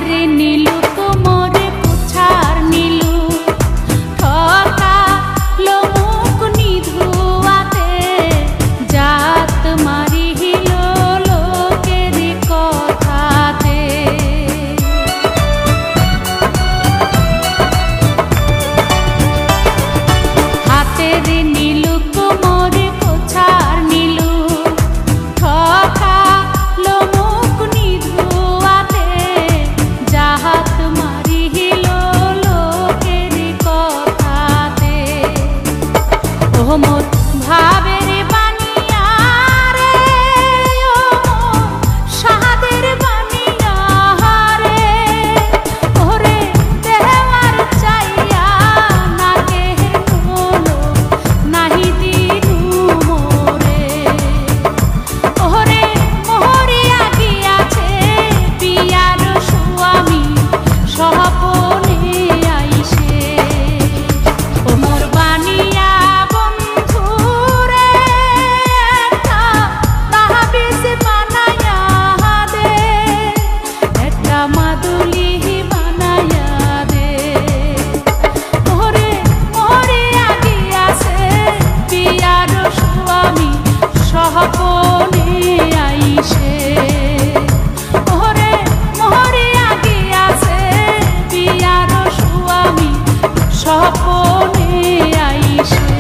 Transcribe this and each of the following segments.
রে নীলু কোমরে কুছার নীলু ঠকা লোক নিধুয়াতে জাত মারিল লোকের কথাতে হাতে রে নীলু কোমরে কুছার নীলু ঠকা লোক নিধুয়াতে জাত মারিল লোকের কথাতে ও মোর ভাবের বানিয়া রে ও মোর সাদের বানিয়া রে ওরে দেওয়ার চাইয়া নাকে হলো নাহি দিনু মোরে ওরে মোহরিয়া গিয়াছে পিয়ার স্বামী সহপনে আইসে ও মোর বানিয়া বন্ধু রে একটা তাহাবিজ বানায়া দে একটা মাদুলি বানায়া দে ওরে মোহরিয়া গিয়াছে পিয়ার স্বামী সহপনে আইসে ওরে মোহরিয়া গিয়াছে পিয়ার স্বামী সহপনে আইসে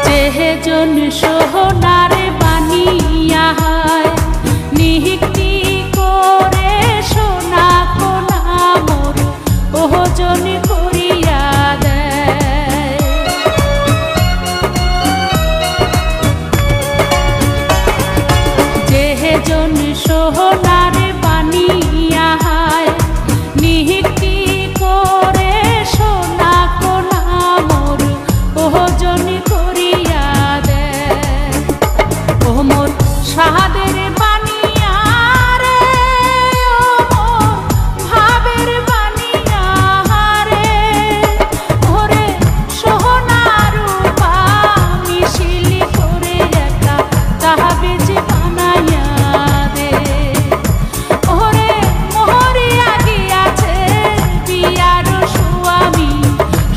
যেজন সোহনার বানিয়া হয় নিহিতি করে সোনা কোনা মোর ওজন করিয়া দেয় যেজন সোহনার বানিয়া হয় নিহিতি করে সোনা কোনা মোর ওজন করিয়া দেয় ও মোর সাদের বানিয়া রে ও মোর ভাবের বানিয়া রে ওরে সোহনা রূপা মিশিলি করে একা তাহাবিজ বানাইয়া দে ওরে মোহরিয়া গিয়াছে পিয়ার স্বামী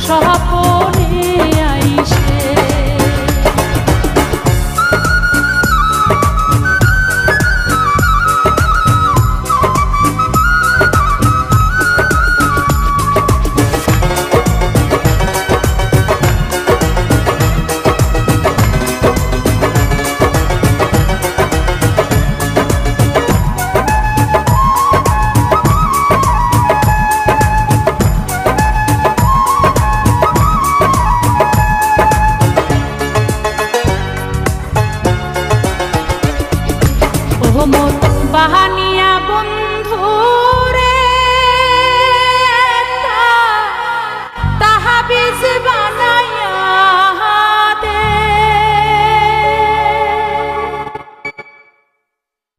সহপনে আইসে ও মোর বাহানিয়া বন্ধু রে একটা তাহাবিজ বানাইয়া